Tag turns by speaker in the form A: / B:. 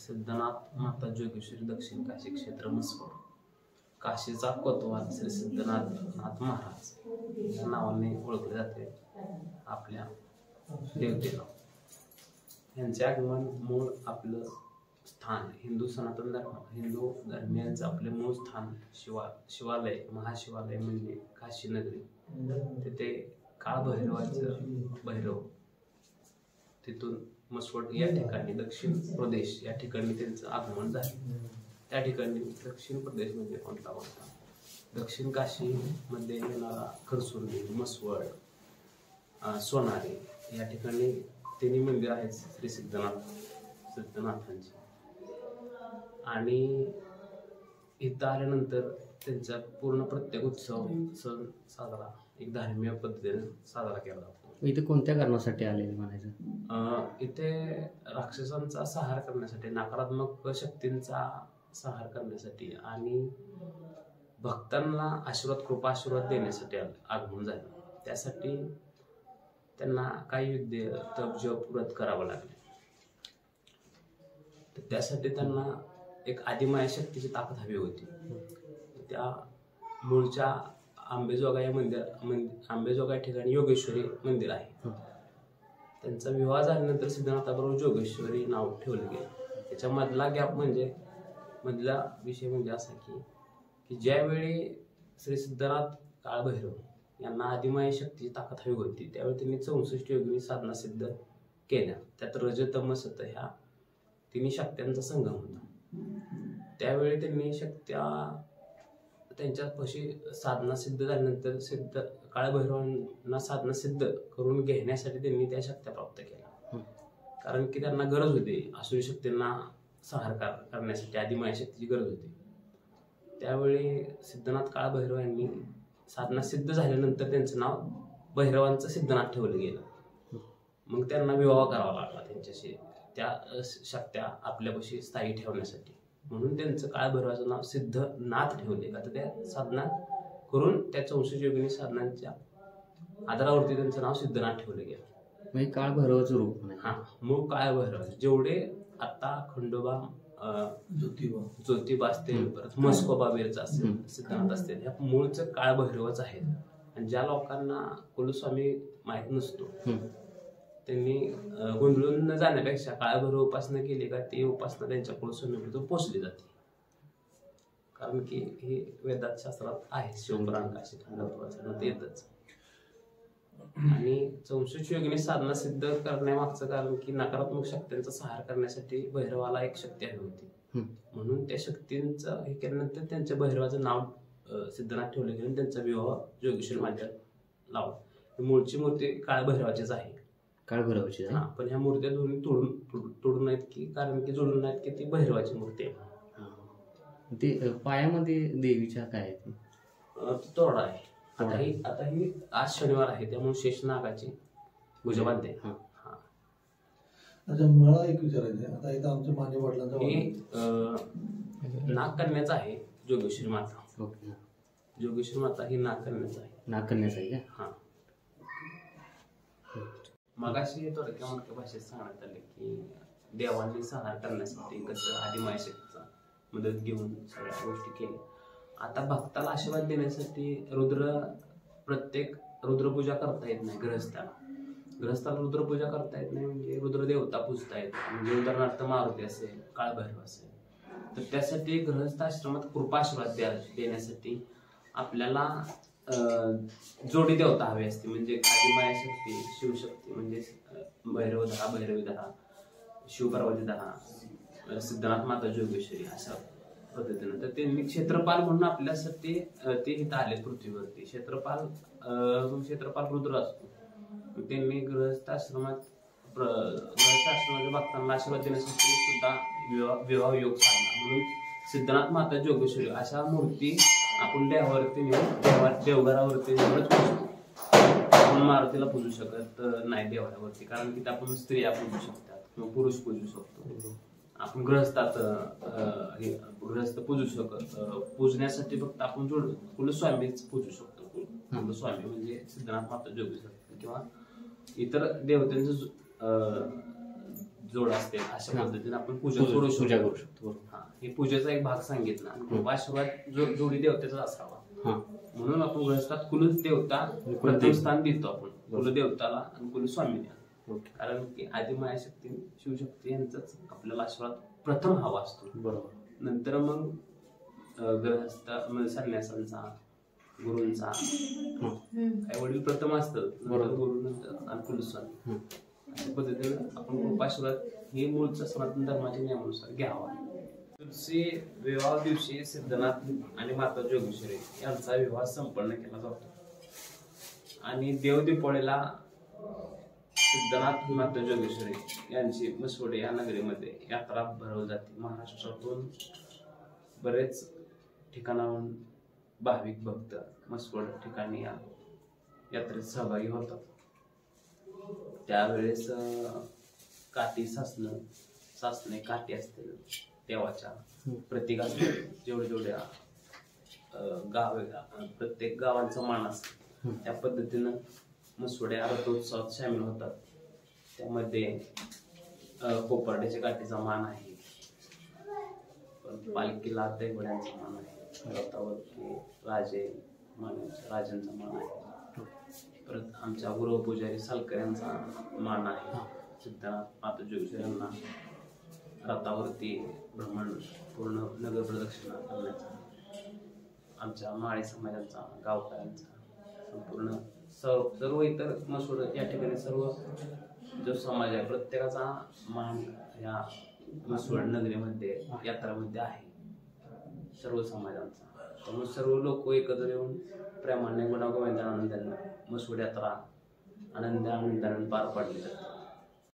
A: सिद्धनाथ माता जोगेश्वरी दक्षिण काशी क्षेत्र मसवड, काशीचा कोतवाल श्री सिद्धनाथ महाराज या नावाने ओळखले जाते आपल्या देवतेला. यांचे आगमन मूळ आपलं स्थान हिंदू धर्मियांचं आपले मूळ स्थान शिवालय महाशिवालय म्हणजे काशी नगरी. तिथे भैरव तिथून मसवड या ठिकाणी दक्षिण प्रदेश या ठिकाणी त्यांचं आगमन झाले. त्या ठिकाणी दक्षिण प्रदेश म्हणजे कोणता होता? दक्षिण काशी मध्ये येणारा खरसुर्ली, मसवड, सोनारी या ठिकाणी तिन्ही मंदिर आहेत श्री सिद्धनाथांची. आणि इथं आल्यानंतर त्यांचा पूर्ण प्रत्येक उत्सव सण साजरा एक धार्मिक पद्धतीने साजरा केला जातो.
B: इथे कोणत्या कारणासाठी आलेले म्हणायचं?
A: इथे राक्षसांचा संहार करण्यासाठी, नकारात्मक शक्तींचा संहार करण्यासाठी आणि भक्तांना कृपा आशीर्वाद देण्यासाठी आगमन झालं. त्यासाठी त्यांना काही युद्ध तप जप व्रत करावं लागले. तर त्यासाठी त्यांना एक आदिमाया शक्तीची ताकद हवी होती. त्या मूळच्या आंबेजोगाई या ठिकाणी योगेश्वरी मंदिर आहे. त्यांचा विवाह झाल्यानंतर सिद्धनाथाबरोबर जोगेश्वरी नाव ठेवलं गेलं. त्याच्या मधला विषय म्हणजे असा की ज्यावेळी श्री सिद्धनाथ काळभैरव यांना आदिमाया शक्तीची ताकद हवी होती त्यावेळी त्यांनी 64 योगिनी साधना सिद्ध केल्या. त्यात रज तम सत ह्या तिन्ही शक्त्यांचा संगम होता. त्यावेळी त्यांनी त्यांच्यापाशी साधना सिद्ध झाल्यानंतर काळभैरवांना साधना सिद्ध करून घेण्यासाठी त्यांनी त्या शक्त्या प्राप्त केल्या. कारण की त्यांना गरज होती आसुरी शक्तींना संहार करण्यासाठी, आदिमाया शक्तीची गरज होती. त्यावेळी सिद्धनाथ काळभैरव यांनी साधना सिद्ध झाल्यानंतर त्यांचं नाव भैरवांचं सिद्धनाथ ठेवलं गेलं. मग त्यांना विवाह करावा लागला त्यांच्याशी, त्या शक्त्या आपल्यापाशी स्थायी ठेवण्यासाठी. म्हणून त्यांचं काळभैरवाचं नाव सिद्धनाथ ठेवले. आता त्या साधना करून त्या 64 योगिनी साधनांच्या आधारावरती त्यांचं नाव सिद्धनाथ ठेवलं गेलं.
B: म्हणजे काळभैरवाचं रूप.
A: मूळ काळभैरव. जेवढे आता खंडोबा, ज्योतिबा असतील, परत मस्कोबा बेरचा असेल, सिद्धनाथ असतील, ह्या मूळचं काळभैरवच आहेत. आणि ज्या लोकांना कुलस्वामी माहीत नसतो त्यांनी गोंधळून न जाण्यापेक्षा काळभैरव उपासना केली का ती उपासना त्यांच्या कुलस्वामीकडून पोचली जाते. कारण की हे वेदात शास्त्रात आहे, शिवपुराण काशी खंडोबाचं येतच. आणि 64 योगिनी साधना सिद्ध करण्यामागचं कारण की नकारात्मक शक्तींचा संहार करण्यासाठी भैरवाला एक शक्ती हवी होती. म्हणून त्या शक्तींचं हे केल्यानंतर त्यांच्या भैरवाचं नाव सिद्धनाथ ठेवलं गेलं. त्यांचा विवाह जोगेश्वरी माझ्यात लावला. मूळची मूर्ती काळभैरवाचीच आहे.
B: काळभैरवाची.
A: पण ह्या मूर्त्या दोन्ही तोडून नाहीत की कारण की जोडून नाहीत की ती भैरवाची मूर्ती आहे.
B: ते पायामध्ये देवीच्या काय
A: तोडा आहे. आता ही आज शनिवार आहे त्यामुळे शेषनागाची पूजा बांधते.
C: अच्छा, मला एक विचारायचं, आता इथं आमच्या माने वडिलांचा
A: नागकन्याचा आहे जोगेश्वरी माता. जोगेश्वरी माता ही नागकन्याचा आहे.
B: नागकन्याचा आहे का?
A: मगाशी थोडक्या भाषेत सांगण्यात आले की देवांनी संहार करण्यासाठी कसं आदिमाया शक्तीचा मदत घेऊन सगळ्या गोष्टी केल्या. आता भक्ताला आशीर्वाद देण्यासाठी रुद्रपूजा करता येत नाही. गृहस्थाला रुद्रपूजा करता येत नाही म्हणजे रुद्रदेवता पूजता येत नाही. म्हणजे उदाहरणार्थ मारुती असेल, काळभैरव असेल, तर त्यासाठी गृहस्थ आश्रमात कृपा आशीर्वाद देण्यासाठी आपल्याला जोडी देवता हवी असते. म्हणजे आदिमाया शक्ती, शिवशक्ती म्हणजे भैरवी धरा, शिवपार्वती धरा, सिद्धनाथ माता जोगेश्वरी अशा पद्धतीनं. तर त्यांनी क्षेत्रपाल म्हणून आपल्यासाठी ते इथं आले पृथ्वीवरती. क्षेत्रपाल रुद्र असतो. त्यांनी गृहस्थ आश्रमाच्या भक्तांना आशीर्वाद देण्यासाठी सुद्धा विवाह योग साधला. म्हणून सिद्धनाथ माता जोगेश्वरी अशा मूर्ती आपण देवघरावरती आपण मारुतीला पूजू शकत नाही देवाऱ्यावरती. कारण की आपण स्त्रिया पूजू शकतात किंवा पुरुष पूजू शकतो. आपण गृहस्थ पूजू शकत. पूजण्यासाठी फक्त आपण कुलस्वामीच पूजू शकतो. कुलस्वामी म्हणजे सिद्धनाथ माता जोगेश्वरी किंवा इतर देवतांचं जोड असते अशा
B: हा.
A: पद्धतीने आपण पूजा करू शकतो.
B: पूजा करू शकतो बरोबर.
A: हा, हे पूजेचा एक भाग सांगितला आणि कृपाशीर्वाद जोडी देवतेचा असावा
B: हा
A: म्हणून आपण गृहस्थात कुलदेवता प्रथम स्थान देतो आपण कुलदेवताला आणि कुलस्वामीला.
B: ओके
A: कारण की आदी मायाशक्ती शिवशक्ती यांचाच आपल्याला आशीर्वाद प्रथम हवा असतो.
B: बरोबर.
A: नंतर मग गृहस्थ म्हणजे संन्यासांचा गुरूंचा
B: हा
A: काही वडील प्रथम असतात नंतर गुरु नंतर आणि कुलस्वामी.
B: हा
A: अशा पद्धतीने आपण कृपाशीर्वाद हे मूळचा सनातन धर्माच्या नियमानुसार घ्यावा. तुलसी विवाह दिवशी सिद्धनाथ आणि माता जोगेश्वरी यांचा विवाह संपन्न केला जातो आणि देव दीपावलीला सिद्धनाथ माता जोगेश्वरी यांची मसवडे या नगरीमध्ये यात्रा भरवली जाते. महाराष्ट्रातून बरेच ठिकाणाहून भाविक भक्त मसवड ठिकाणी या यात्रेत सहभागी होतात. त्यावेळेस काठी सासणे काठी असतील देवाच्या प्रतीक असतील जेवढ्या गाव प्रत्येक गावांचा मान असतो त्या पद्धतीनं मसवड्या रथोत्सवात सामील होतात. त्यामध्ये कोपर्ड्याच्या काठीचा मान आहे, पालखीला दैवड्यांचा मान आहे, रथावरती राजांचा मान आहे, परत आमच्या गुरु पुजारी सालकर यांचा मान आहे. सिद्धनाथ माता जोगेश्वरी यांना रथावरती भ्रमण पूर्ण नगर प्रदक्षिणा करण्याचा, आमच्या माळी समाजाचा गावकऱ्यांचा संपूर्ण सर्व इतर मसवड या ठिकाणी सर्व जो समाज आहे प्रत्येकाचा मान या मसवड नगरीमध्ये यात्रामध्ये आहे सर्व समाजांचा. त्यामुळे सर्व लोक एकत्र येऊन प्रेमाने गुणागोविंदाने आनंदाने मसवड यात्रा आनंदाने पार पाडली जाते.